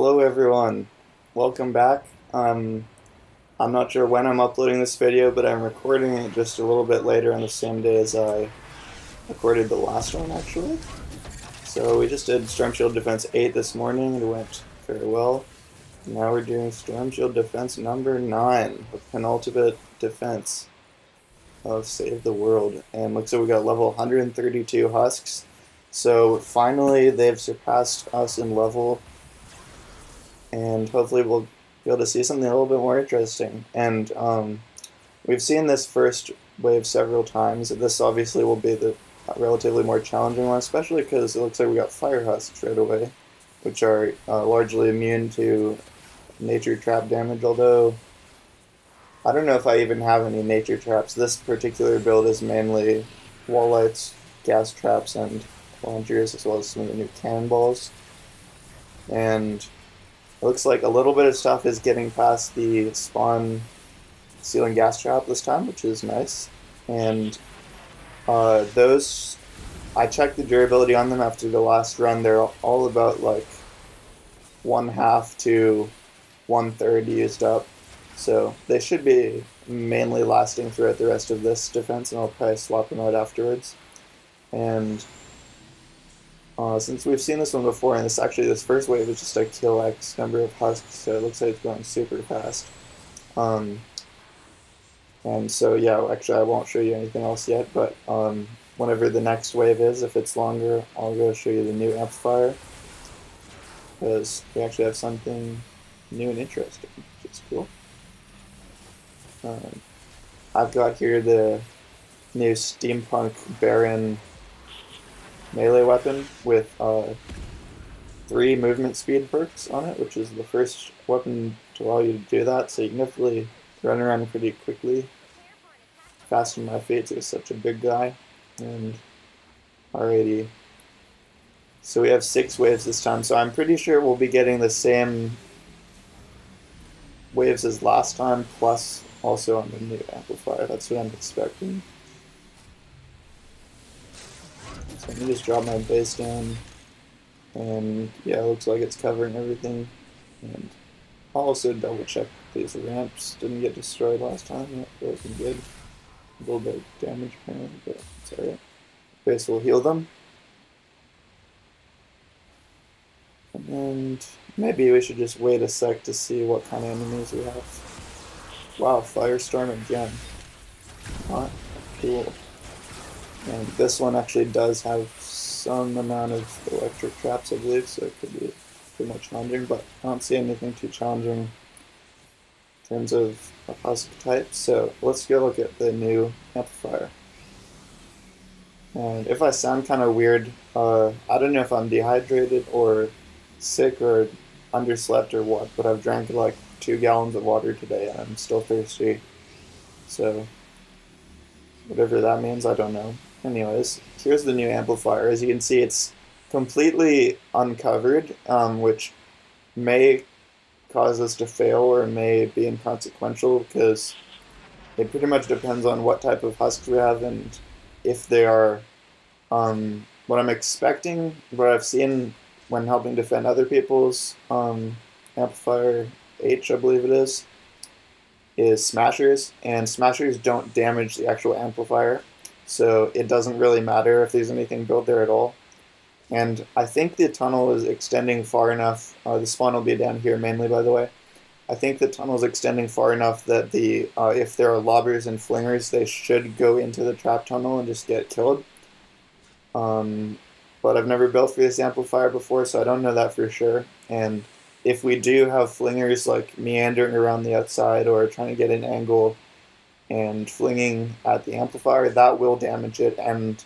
Hello everyone, welcome back. I'm not sure when I'm uploading this video, but I'm recording it just a little bit later on the same day as I recorded the last one actually. So we just did Storm Shield Defense 8 this morning and it went very well. Now we're doing Storm Shield Defense number 9, the penultimate defense of Save the World. And looks like we got level 132 husks. So finally they've surpassed us in level, and hopefully we'll be able to see something a little bit more interesting. And we've seen this first wave several times. This obviously will be the relatively more challenging one, especially because it looks like we got fire husks right away, which are largely immune to nature trap damage, although I don't know if I even have any nature traps. This particular build is mainly wall lights, gas traps, and launchers, as well as some of the new cannonballs. And it looks like a little bit of stuff is getting past the spawn ceiling gas trap this time, which is nice. And those, I checked the durability on them after the last run. They're all about like 1/2 to 1/3 used up. So they should be mainly lasting throughout the rest of this defense, and I'll probably swap them out afterwards. And since we've seen this one before, and this first wave is just a kill X number of husks, so it looks like it's going super fast. And so yeah, actually I won't show you anything else yet, but whenever the next wave is, if it's longer, I'll go show you the new amplifier, because we actually have something new and interesting, which is cool. I've got here the new Steampunk Baron melee weapon with 3 movement speed perks on it, which is the first weapon to allow you to do that, so you can definitely run around pretty quickly. Fasten my feet, he's such a big guy. And alrighty. So we have 6 waves this time, so I'm pretty sure we'll be getting the same waves as last time, plus also on the new amplifier. That's what I'm expecting. So let me just drop my base down, and yeah, it looks like it's covering everything. And I'll also double check these ramps didn't get destroyed last time. Yeah, they're looking good. A little bit of damage apparently, but it's alright. Base will heal them. And maybe we should just wait a sec to see what kind of enemies we have. Wow, Firestorm again. Not cool. And this one actually does have some amount of electric traps, I believe, so it could be pretty much challenging, but I don't see anything too challenging in terms of a husk type. So let's go look at the new amplifier. And if I sound kind of weird, I don't know if I'm dehydrated or sick or underslept or what, but I've drank like 2 gallons of water today and I'm still thirsty. So whatever that means, I don't know. Anyways, here's the new amplifier. As you can see, it's completely uncovered, which may cause us to fail or may be inconsequential, because it pretty much depends on what type of husks we have and if they are what I'm expecting, what I've seen when helping defend other people's amplifier H, I believe it is smashers, and smashers don't damage the actual amplifier, so it doesn't really matter if there's anything built there at all. And I think the tunnel is extending far enough, the spawn will be down here mainly, by the way. I think the tunnel is extending far enough that the if there are lobbers and flingers, they should go into the trap tunnel and just get killed. But I've never built for this amplifier before, so I don't know that for sure. And if we do have flingers like meandering around the outside or trying to get an angle and flinging at the amplifier, that will damage it, and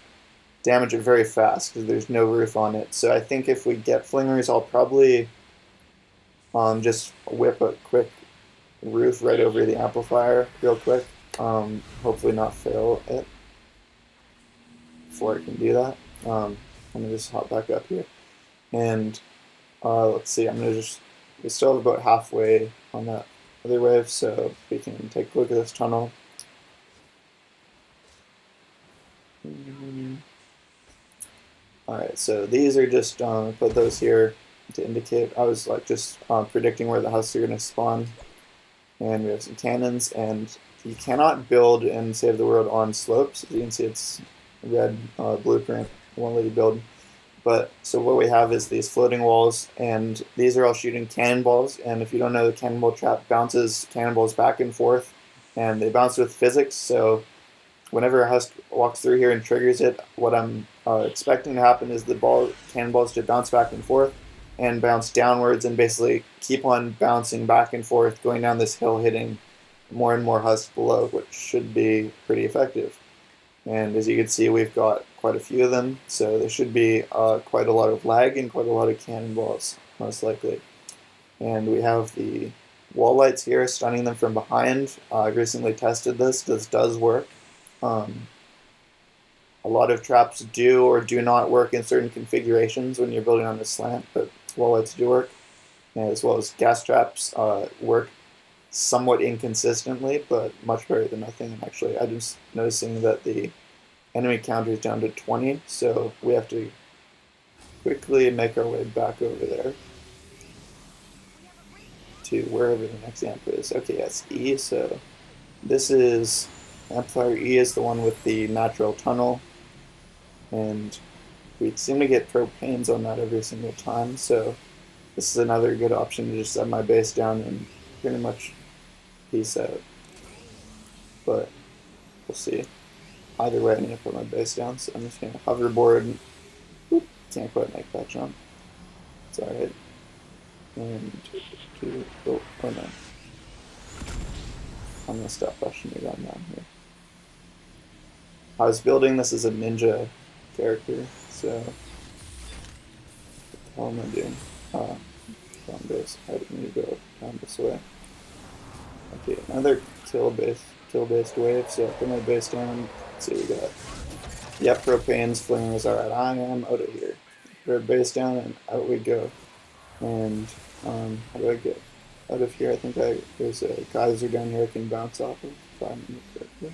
damage it very fast because there's no roof on it. So I think if we get flingers, I'll probably just whip a quick roof right over the amplifier real quick. Hopefully not fail it before I can do that. I'm gonna just hop back up here, and let's see. We still have about halfway on that other wave, so we can take a look at this tunnel. Alright, so these are just, put those here. to indicate. I was like just predicting where the husks are going to spawn. And we have some cannons, and you cannot build in Save the World on slopes. As you can see, it's red blueprint, won't let you build. But so what we have is these floating walls, and these are all shooting cannonballs. And if you don't know, the cannonball trap bounces cannonballs back and forth, and they bounce with physics. So whenever a husk walks through here and triggers it, what I'm expecting to happen is the cannonballs to bounce back and forth and bounce downwards and basically keep on bouncing back and forth, going down this hill, hitting more and more husks below, which should be pretty effective. And as you can see, we've got quite a few of them, so there should be quite a lot of lag and quite a lot of cannonballs, most likely. And we have the wall lights here, stunning them from behind. I've recently tested this. This does work. A lot of traps do or do not work in certain configurations when you're building on a slant, but wall lights do work, as well as gas traps work somewhat inconsistently, but much better than nothing. And actually, I'm just noticing that the enemy counter is down to 20, so we have to quickly make our way back over there to wherever the next amp is. Okay, yes, E, so this is amplifier E is the one with the natural tunnel, and we seem to get propanes on that every single time, so this is another good option to just set my base down and pretty much peace out. But we'll see. Either way, I need to put my base down, so I'm just going to hoverboard. Oop, can't quite make that jump. It's alright. And oh no. I'm going to stop pushing you down here. I was building this as a ninja character, so what the hell am I doing? Down base. I didn't need to go down this way. Okay, another kill-based wave, so I put my base down. Let's see what we got. Yep, propane's flamers. Alright, I am out of here. Put our base down and out we go. And how do I get out of here? I think there's a geyser down here I can bounce off of if I remember correctly.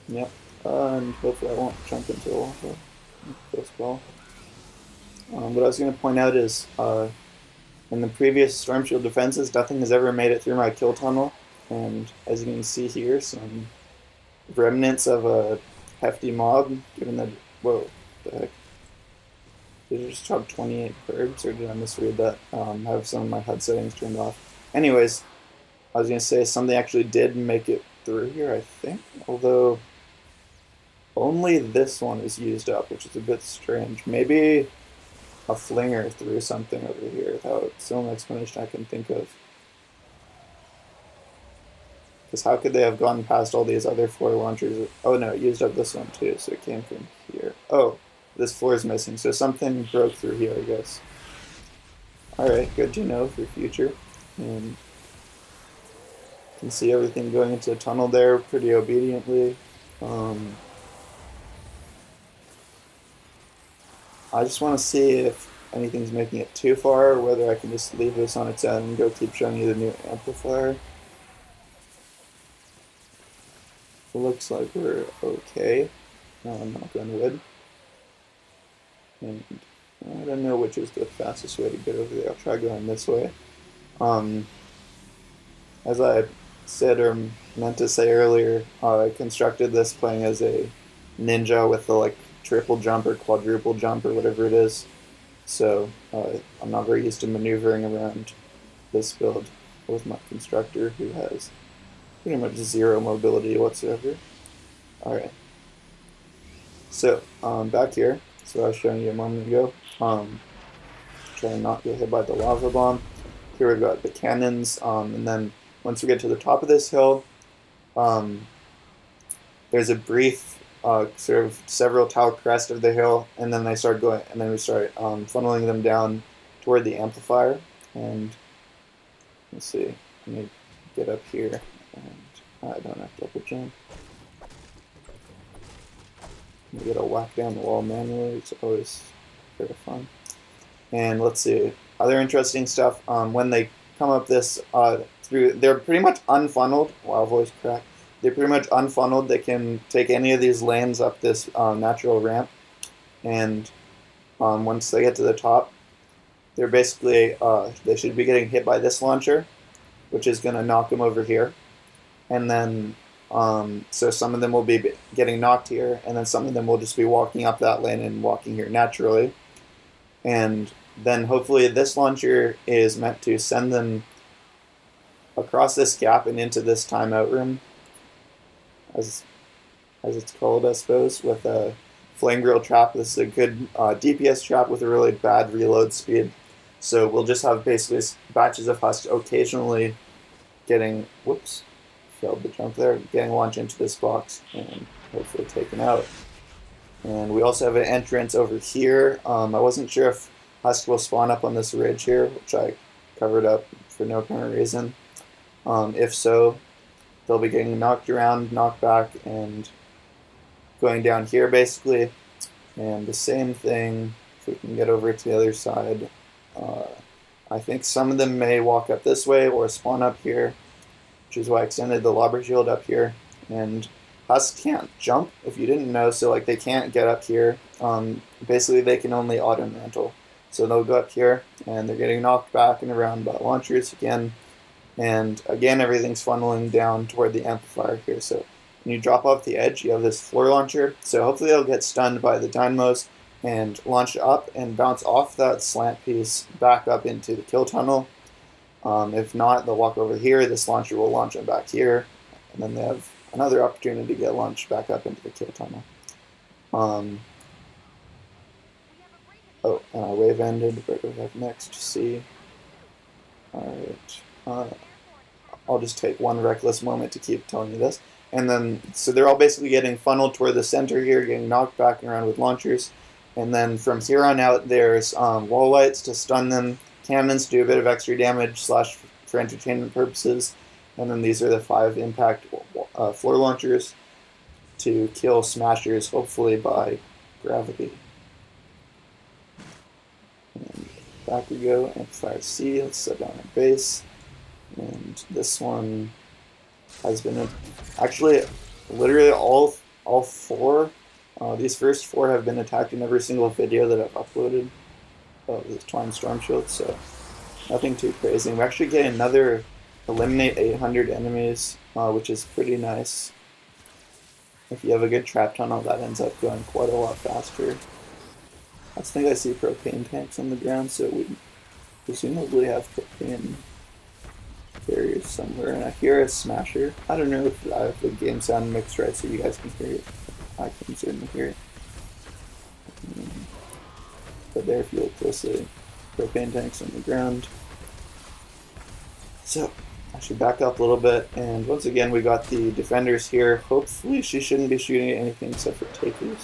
Yep, and hopefully I won't jump into a lava. Close call. What I was going to point out is in the previous Storm Shield defenses, nothing has ever made it through my kill tunnel. And as you can see here, some remnants of a hefty mob, given that, whoa, the heck. Did I just chop 28 birds, or did I misread that? I have some of my HUD settings turned off. Anyways, I was going to say something actually did make it through here, I think. Although, only this one is used up, which is a bit strange. Maybe a flinger threw something over here. That's the only explanation I can think of. Because how could they have gone past all these other floor launchers? Oh no, it used up this one too, so it came from here. Oh, this floor is missing, so something broke through here, I guess. Alright, good to know for future. And you can see everything going into the tunnel there pretty obediently. I just want to see if anything's making it too far, or whether I can just leave this on its own and go keep showing you the new amplifier. It looks like we're okay. I'm knock on wood. And I don't know which is the fastest way to get over there. I'll try going this way. As I said or meant to say earlier, I constructed this playing as a ninja with the like triple jump or quadruple jump or whatever it is. So I'm not very used to maneuvering around this build with my constructor, who has pretty much zero mobility whatsoever. Alright. So, back here, so I was showing you a moment ago, try to not get hit by the lava bomb. Here we've got the cannons, and then once we get to the top of this hill, there's a brief sort of several tile crest of the hill, and then they start going, and then we start funneling them down toward the amplifier. And let's see, let me get up here, and I don't have to double jump. We gotta whack down the wall manually. It's always very fun. And let's see, other interesting stuff. When they come up this they're pretty much unfunneled. Wow, voice crack. They're pretty much unfunneled. They can take any of these lanes up this natural ramp, and once they get to the top, they're basically, they should be getting hit by this launcher, which is going to knock them over here. And then, so some of them will be getting knocked here, and then some of them will just be walking up that lane and walking here naturally. And then hopefully this launcher is meant to send them across this gap and into this timeout room, as it's called, I suppose, with a flame grill trap. This is a good DPS trap with a really bad reload speed. So we'll just have basically batches of Husk occasionally getting, whoops, failed the jump there, getting launched into this box and hopefully taken out. And we also have an entrance over here. I wasn't sure if Husk will spawn up on this ridge here, which I covered up for no apparent reason. If so, they'll be getting knocked around, knocked back, and going down here basically. And the same thing, if we can get over to the other side. I think some of them may walk up this way or spawn up here, which is why I extended the lobber shield up here. And Husk can't jump, if you didn't know, so like they can't get up here. Basically they can only auto mantle. So they'll go up here and they're getting knocked back and around by launchers again. And again, everything's funneling down toward the amplifier here. So when you drop off the edge, you have this floor launcher. So hopefully they'll get stunned by the dynamos and launch up and bounce off that slant piece back up into the kill tunnel. If not, they'll walk over here. This launcher will launch them back here. And then they have another opportunity to get launched back up into the kill tunnel. Oh, and our wave ended. What do we have next? C. Alright. I'll just take one reckless moment to keep telling you this. And then, so they're all basically getting funneled toward the center here, getting knocked back around with launchers. And then from here on out, there's wall lights to stun them, cannons to do a bit of extra damage / for entertainment purposes. And then these are the 5 impact floor launchers to kill smashers, hopefully by gravity. And back we go, amplifier C, let's set down our base. And this one has been actually literally all 4. These first 4 have been attacked in every single video that I've uploaded of the Twine Storm Shield, so nothing too crazy. We actually get another eliminate 800 enemies, which is pretty nice. If you have a good trap tunnel, that ends up going quite a lot faster. I think I see propane tanks on the ground, so we presumably have propane carriers somewhere, and I hear a smasher. I don't know if I have the game sound mixed right so you guys can hear it. I can certainly hear it. But there, if you look closely, propane tanks on the ground. So, I should back up a little bit, and once again we got the defenders here. Hopefully she shouldn't be shooting at anything except for takers.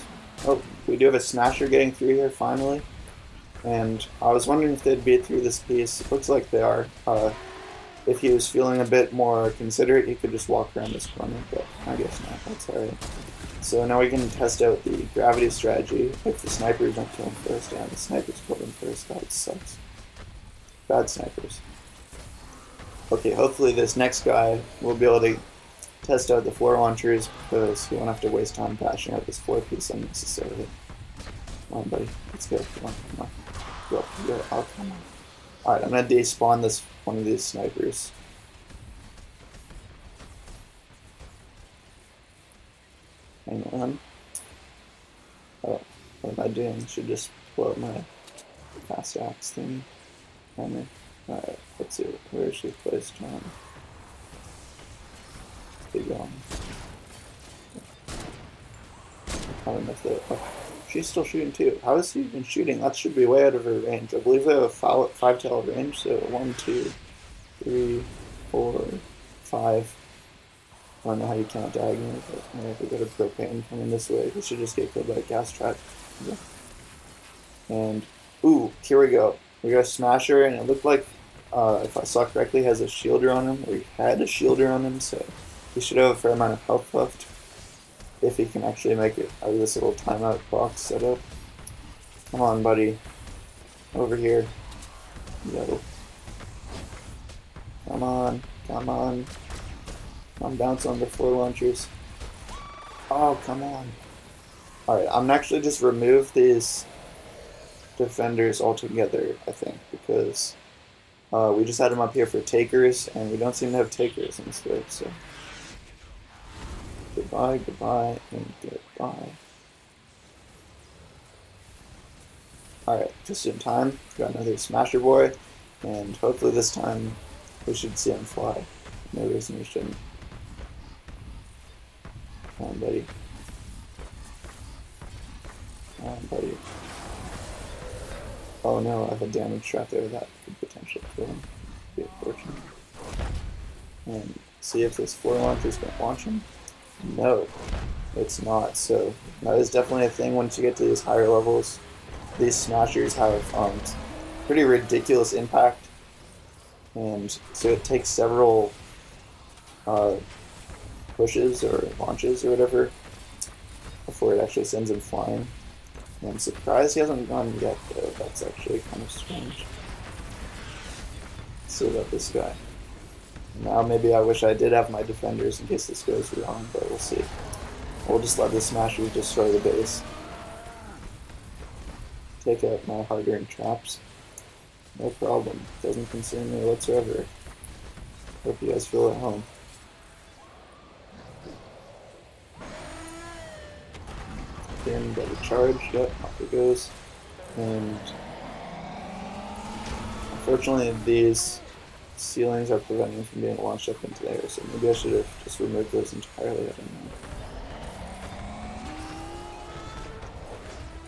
Oh, we do have a smasher getting through here finally. And I was wondering if they'd beat through this piece. It looks like they are. If he was feeling a bit more considerate, he could just walk around this corner, but I guess not. That's alright. So now we can test out the gravity strategy. If the snipers don't kill him first, and the snipers kill him first, that sucks. Bad snipers. Okay, hopefully this next guy will be able to test out the floor launchers, because he won't have to waste time patching out this floor piece unnecessarily. Come on, buddy. Let's go. Come on, come on. Go, go. Oh, come on. Alright, I'm gonna despawn this one of these snipers. Hang on. Oh, what am I doing? Should just pull out my fast axe thing. Alright, let's see. Where is she placed on? Keep going. I don't know if they. Oh, she's still shooting too. How is she even shooting? That should be way out of her range. I believe they have a 5 range, so 1, 2, 3, 4, 5. I don't know how you count diagonally, but I have a bit of propane coming this way. We should just get killed by a gas trap. Yeah. And, ooh, here we go. We got a smasher, and it looked like, if I saw correctly, has a shielder on him, or he had a shielder on him, so he should have a fair amount of health left. If he can actually make it out of this little timeout box setup. Come on, buddy. Over here. Yo. Come on. Come on. I'm bouncing on the floor launchers. Oh, come on. Alright, I'm actually just remove these defenders altogether, I think, because we just had them up here for takers, and we don't seem to have takers instead, so goodbye, goodbye, and goodbye. Alright, just in time, got another Smasher Boy, and hopefully this time we should see him fly. No reason we shouldn't. Come on, buddy. Come on, buddy. Oh no, I have a damage trap there that could potentially kill him. Be unfortunate. And see if this floor launcher is going to launch him. No, it's not. So that is definitely a thing once you get to these higher levels. These smashers have pretty ridiculous impact, and so it takes several pushes or launches or whatever before it actually sends him flying. And I'm surprised he hasn't gone yet, though. That's actually kind of strange. Let's see about this guy. Now maybe I wish I did have my defenders in case this goes wrong, but we'll see. We'll just let the smashers destroy the base. Take out my hard-earned traps. No problem. Doesn't concern me whatsoever. Hope you guys feel at home. Then get a charge. Yep, off it goes. And unfortunately, these ceilings are preventing me from being launched up into the air, so maybe I should have just removed those entirely. I don't know.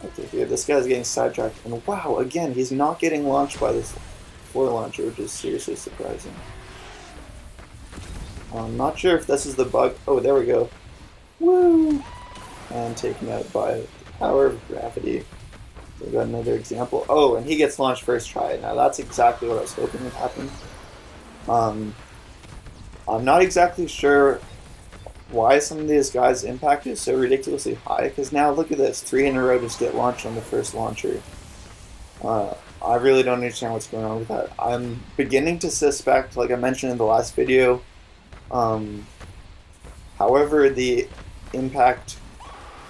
Okay, here, this guy's getting sidetracked, and wow, again, he's not getting launched by this floor launcher, which is seriously surprising. I'm not sure if this is the bug. Oh, there we go. Woo! And taken out by the power of gravity. We got another example. Oh, and he gets launched first try. Now that's exactly what I was hoping would happen. I'm not exactly sure why some of these guys' impact is so ridiculously high, because now look at this, 3 in a row just get launched on the first launcher. I really don't understand what's going on with that. I'm beginning to suspect, like I mentioned in the last video, however the impact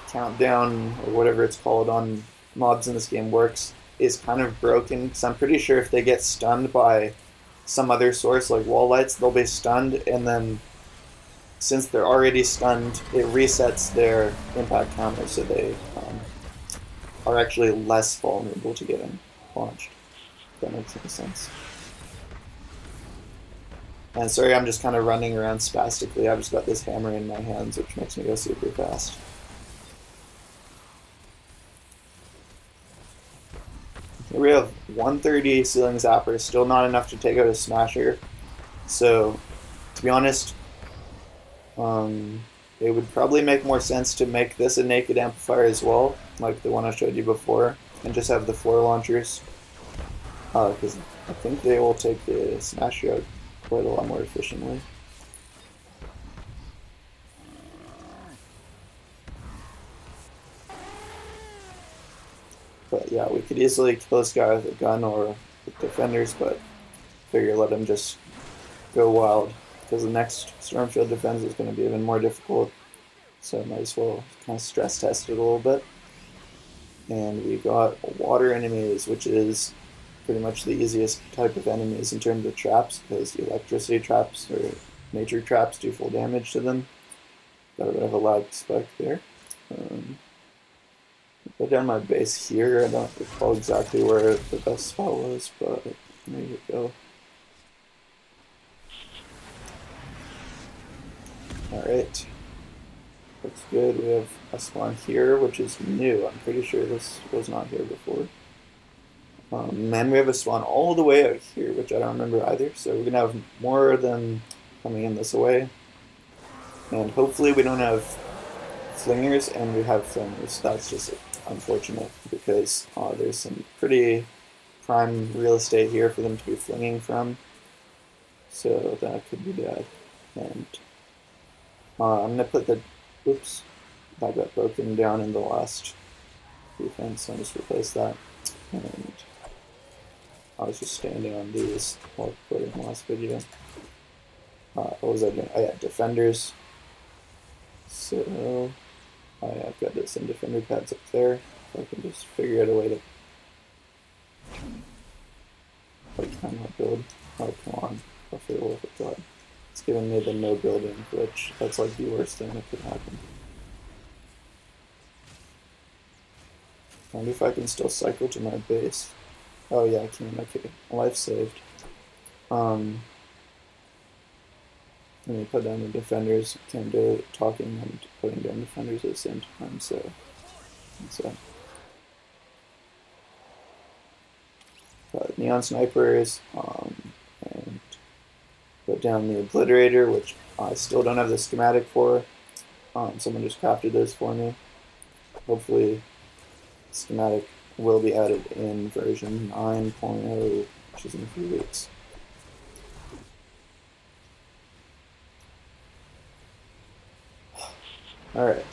countdown, or whatever it's called on mobs in this game works, is kind of broken, because I'm pretty sure if they get stunned by some other source like wall lights, they'll be stunned, and then since they're already stunned, it resets their impact counter, so they are actually less vulnerable to getting launched. If that makes any sense. And sorry, I'm just kind of running around spastically. I've just got this hammer in my hands, which makes me go super fast. Here we have 130 ceiling zapper, still not enough to take out a smasher. So, to be honest, it would probably make more sense to make this a naked amplifier as well, like the one I showed you before, and just have the floor launchers, because I think they will take the smasher out quite a lot more efficiently. But yeah, we could easily kill this guy with a gun or with defenders, but figure let him just go wild, because the next Stormfield defense is going to be even more difficult, so I might as well kind of stress test it a little bit. And we got water enemies, which is pretty much the easiest type of enemies in terms of traps, because electricity traps or nature traps do full damage to them. Got a bit of a lag spike there. Put down my base here. I don't recall exactly where the best spot was, but there you go. Alright, looks good. We have a spawn here, which is new. I'm pretty sure this was not here before. And we have a spawn all the way out here, which I don't remember either. So we're going to have more of them coming in this way. And hopefully we don't have flingers, and we have flingers. That's just unfortunate, because there's some pretty prime real estate here for them to be flinging from. So that could be bad. And I'm going to put the, oops, that got broken down in the last defense, so I'll just replace that. And I was just standing on these while recording the last video. What was I doing? Oh yeah, defenders. So, I've got some defender pads up there. So I can just figure out a way to Like, how not build? Oh, come on. Hopefully it'll work with God. It's giving me the no building glitch. That's like the worst thing that could happen. I wonder if I can still cycle to my base. Oh yeah, I can. Okay. Life saved. Let me put down the defenders. Can't do talking and putting down defenders at the same time, so neon snipers, and put down the obliterator, which I still don't have the schematic for. Someone just crafted this for me. Hopefully, schematic will be added in version 9.0, which is in a few weeks. Alright.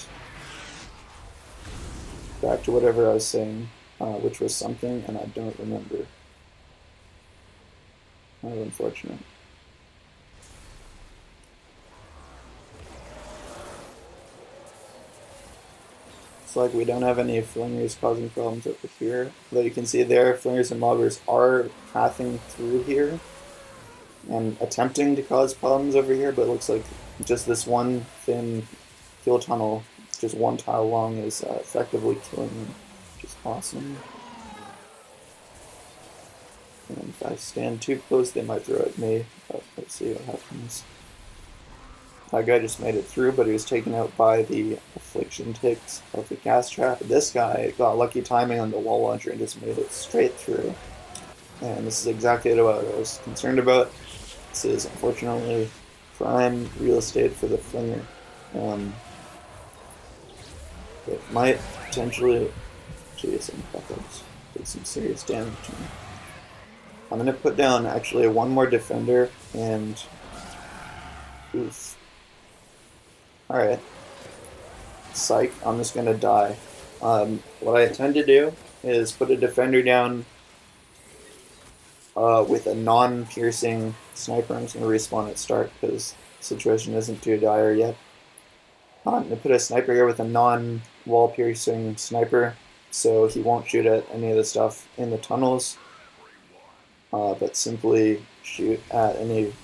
Back to whatever I was saying, which was something, and I don't remember. How unfortunate. It's like we don't have any flingers causing problems over here. Though you can see there, flingers and mobbers are pathing through here and attempting to cause problems over here, but it looks like just this one thin fuel tunnel, just one tile long, is effectively killing them, which is awesome. And if I stand too close, they might throw at me, but let's see what happens. That guy just made it through, but he was taken out by the affliction ticks of the gas trap. This guy got lucky timing on the wall launcher and just made it straight through. And this is exactly what I was concerned about. This is unfortunately prime real estate for the flinger. It might potentially, geez, did some serious damage to me. I'm gonna put down actually one more defender and oof. Alright. Psych, I'm just gonna die. What I intend to do is put a defender down with a non-piercing sniper. I'm just gonna respawn at start because the situation isn't too dire yet. I'm gonna put a sniper here with a non-wall piercing sniper, so he won't shoot at any of the stuff in the tunnels, but simply shoot at any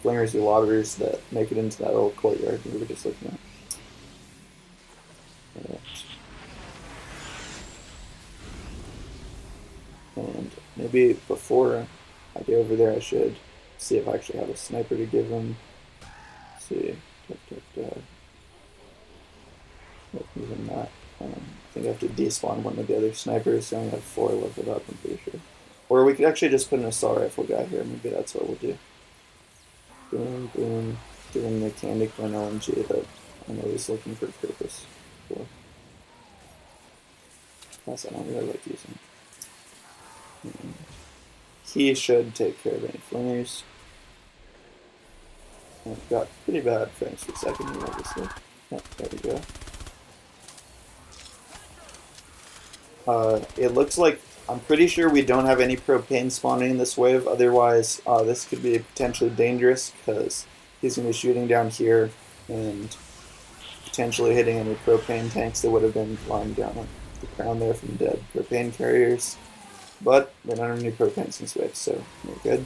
flingers or lobbers that make it into that old courtyard we were just looking at. And maybe before I go over there, I should see if I actually have a sniper to give him. Let's see. Even that. I think I have to despawn one of the other snipers, so I only have 4 leveled up, I'm pretty sure. Or we could actually just put an assault rifle guy here, maybe that's what we'll do. Boom, boom. Give him the candy corn LMG that I know he's looking for purpose for. Plus, I don't really like using. He should take care of any flingers. I've got pretty bad frames per second here, obviously. Yep, there we go. It looks like, I'm pretty sure we don't have any propane spawning in this wave, otherwise this could be potentially dangerous because he's going to be shooting down here and potentially hitting any propane tanks that would have been lying down on the ground there from dead propane carriers. But we don't have any propanes in this wave, so we're good.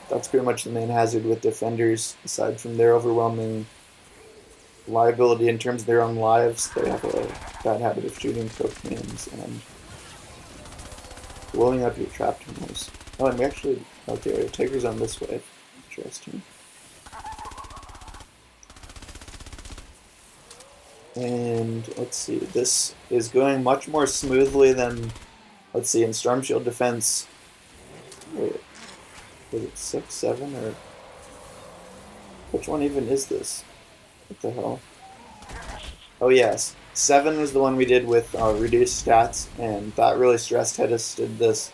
That's pretty much the main hazard with defenders, aside from their overwhelming liability in terms of their own lives. They have a bad habit of shooting propanes and blowing up your trap tunnels. Oh, and we actually, okay, our Tiger's on this wave. Interesting. And let's see, this is going much more smoothly than, let's see, in Storm Shield Defense. Wait, was it 6, 7, or which one even is this? What the hell? Oh yes, 7 was the one we did with reduced stats, and that really stress tested this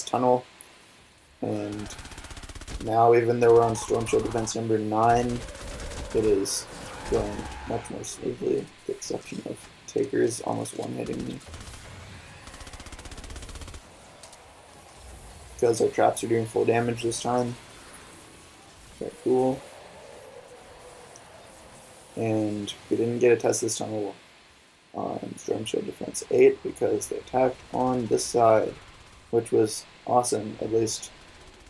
tunnel. And now, even though we're on Storm Shield Defense number 9, it is going much more smoothly, with the exception of Taker's almost one-hitting me. Because our traps are doing full damage this time. Very cool. And we didn't get a test this tunnel Storm Shield Defense 8 because they attacked on this side, which was awesome, at least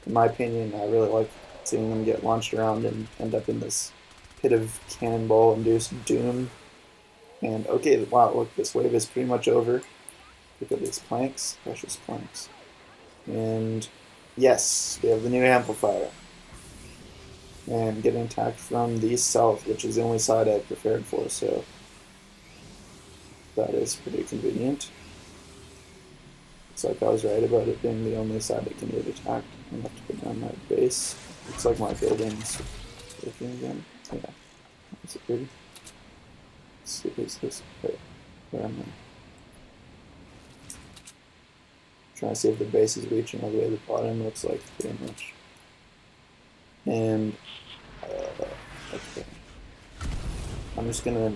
in my opinion. I really like seeing them get launched around and end up in this pit of cannonball-induced doom. And okay, wow, look, this wave is pretty much over. Look at these planks, precious planks. And yes, we have the new amplifier. And getting attacked from the south, which is the only side I prepared for, so that is pretty convenient. Looks like I was right about it being the only side that can get attacked. I'm going to have to put down my base. Looks like my building's working again. Yeah. Is it good? Let's see, is this? Wait, where am I? Trying to see if the base is reaching all the way to the bottom. Looks like pretty much. And, okay. I'm just gonna,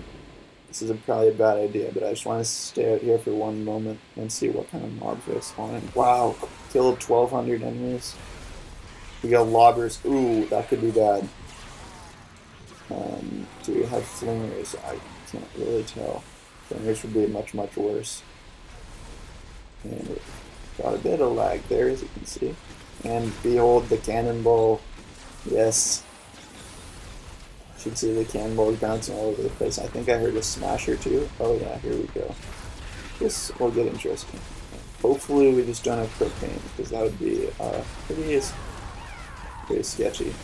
this is probably a bad idea, but I just want to stay out here for one moment and see what kind of mobs are spawning. Wow, killed 1,200 enemies. We got lobbers. Ooh, that could be bad. Do we have flingers? I can't really tell. Flingers would be much, much worse. And got a bit of lag there, as you can see. And behold the cannonball. Yes. You should see the cannonballs bouncing all over the place. I think I heard a smasher too. Oh yeah, here we go. This will get interesting. Hopefully we just don't have propane, because that would be pretty sketchy.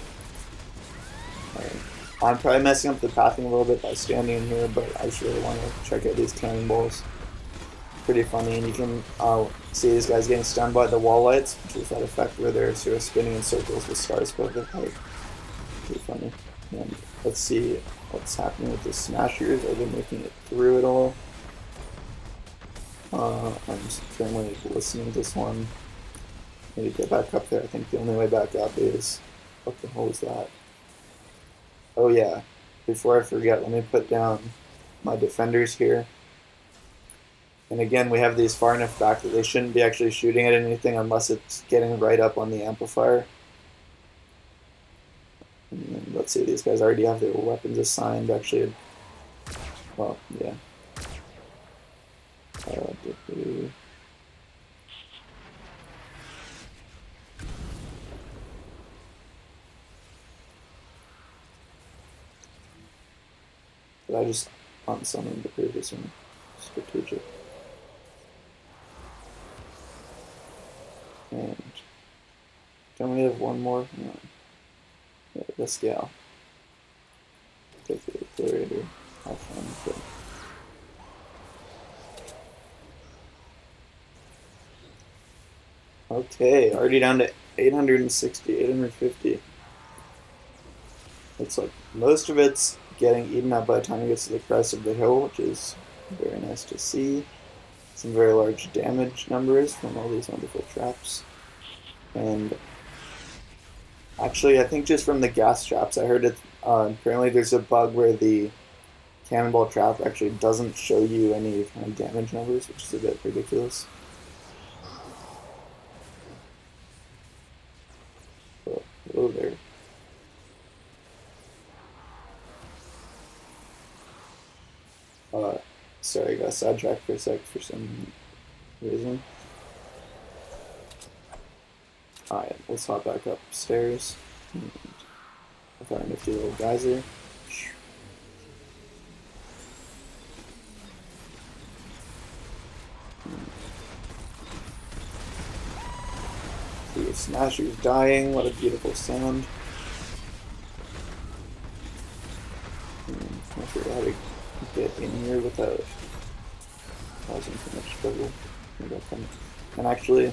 Alright. I'm probably messing up the pathing a little bit by standing in here, but I just really want to check out these cannonballs. Pretty funny, and you can see these guys getting stunned by the wall lights, which is that effect where they're sort of spinning in circles with stars above their head. Pretty funny. And let's see what's happening with the smashers. Are they making it through it all? I'm just currently listening to this one. Maybe get back up there. I think the only way back up is, what the hell is that? Oh yeah, before I forget, let me put down my defenders here. And again, we have these far enough back that they shouldn't be actually shooting at anything unless it's getting right up on the amplifier. And then, let's see, these guys already have their weapons assigned, actually. Well, yeah. But I just unsummoned the previous one. Strategic. And don't we have one more? No. Yeah, this gal. Take the accelerator. Have fun. Okay, already down to 860, 850. Looks like most of it's getting eaten up by the time it gets to the crest of the hill, which is very nice to see. Some very large damage numbers from all these wonderful traps. And actually, I think just from the gas traps, I heard it, apparently there's a bug where the cannonball trap actually doesn't show you any kind of damage numbers, which is a bit ridiculous. Oh, hello there. Sorry, I got sidetracked for a sec for some reason. Alright, let's hop back upstairs. With our nifty little geyser. The smasher's dying, what a beautiful sound. I figure out how to get in here without causing too much trouble. And actually,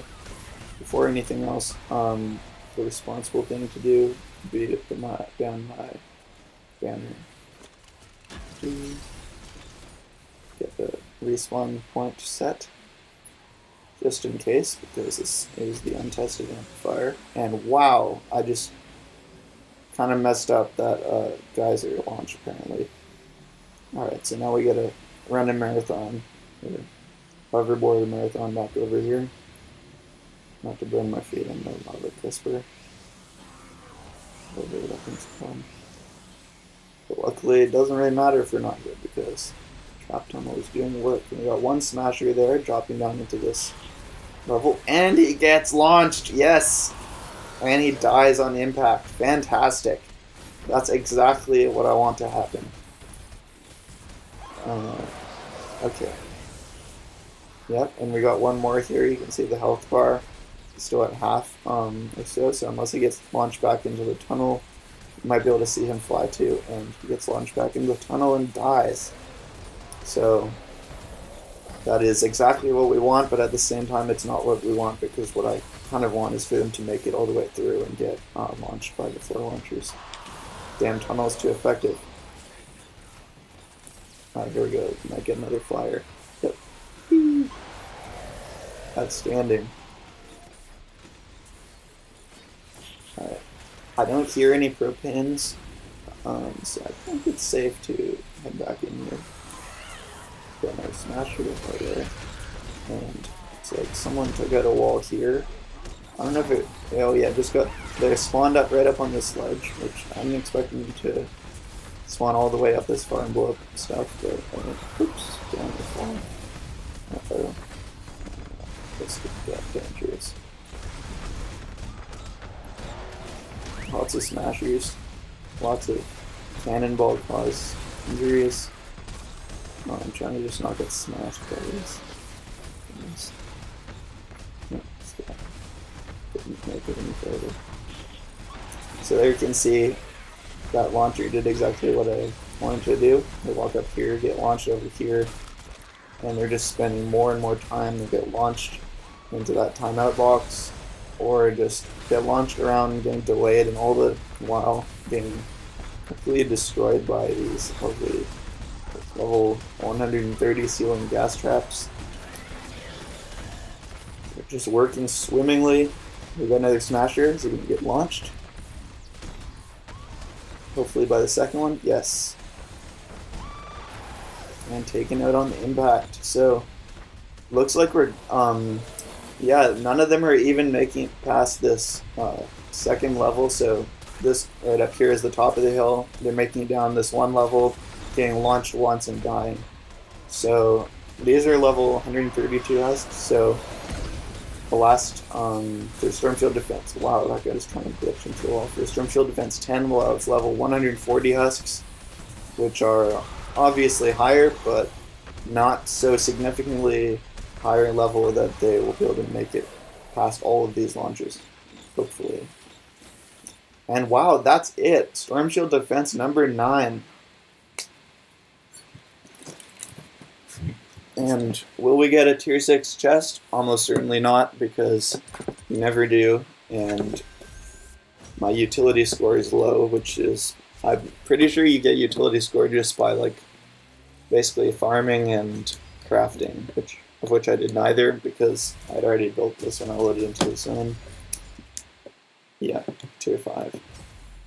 before anything else, the responsible thing to do would be to put down my banner. Get the respawn point set, just in case, because this is the untested amplifier. And wow, I just kind of messed up that geyser launch apparently. Alright, so now we gotta run a marathon, or hoverboard a marathon back over here. Not to burn my feet on the lava crisper. Whatever that thing's called. But luckily it doesn't really matter if we're not good, because Trap tunnel is doing work. And we got one smasher there dropping down into this level, and he gets launched. Yes, and he dies on impact. Fantastic. That's exactly what I want to happen. Okay. Yep, and we got one more here. You can see the health bar is still at half or so. So unless he gets launched back into the tunnel, you might be able to see him fly too. And he gets launched back into the tunnel and dies. So that is exactly what we want, but at the same time, it's not what we want, because what I kind of want is for him to make it all the way through and get launched by the 4 launchers. Damn, tunnel is too effective. Here we go. Might get another flyer. Yep. Outstanding. Alright. I don't hear any propins, so I think it's safe to head back in here. Got another smasher right there. And it's like someone took out a wall here. I don't know if it... Oh yeah, they spawned up right up on this ledge, which I'm expecting them to spawn all the way up this far and blow up stuff, but oops, down the fall. Uh-oh. This could get dangerous. Lots of smashers. Lots of cannonball cause injuries. Oh, I'm trying to just not get smashed by these. No, stop. Didn't make it any further. So there you can see that launcher did exactly what I wanted to do. They walk up here, get launched over here, and they're just spending more and more time to get launched into that timeout box, or just get launched around and getting delayed, and all the while being completely destroyed by these lovely level 130 ceiling gas traps. They're just working swimmingly. We got another smasher, so we can get launched. Hopefully by the second one, yes. And taken out on the impact. So, looks like we're, yeah, none of them are even making it past this second level. So, this right up here is the top of the hill. They're making it down this one level, getting launched once and dying. So, these are level 132 husks. So, the last, for Storm Shield Defense, wow, that guy is trying to glitch into the wall. For Storm Shield Defense 10, well, it's level 140 husks, which are obviously higher, but not so significantly higher level that they will be able to make it past all of these launchers, hopefully. And wow, that's it. Storm Shield Defense number 9. And will we get a tier 6 chest? Almost certainly not, because you never do, and my utility score is low, which is, I'm pretty sure you get utility score just by like basically farming and crafting, of which I did neither, because I'd already built this when I loaded into the zone. Yeah, tier 5.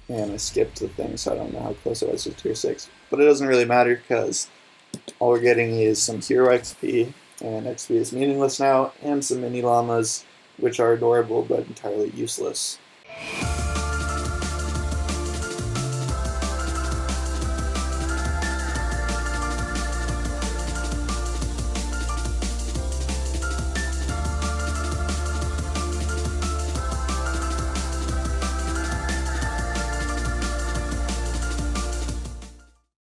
And I skipped the thing, so I don't know how close I was to tier 6. But it doesn't really matter, because all we're getting is some hero XP, and XP is meaningless now, and some mini llamas, which are adorable but entirely useless.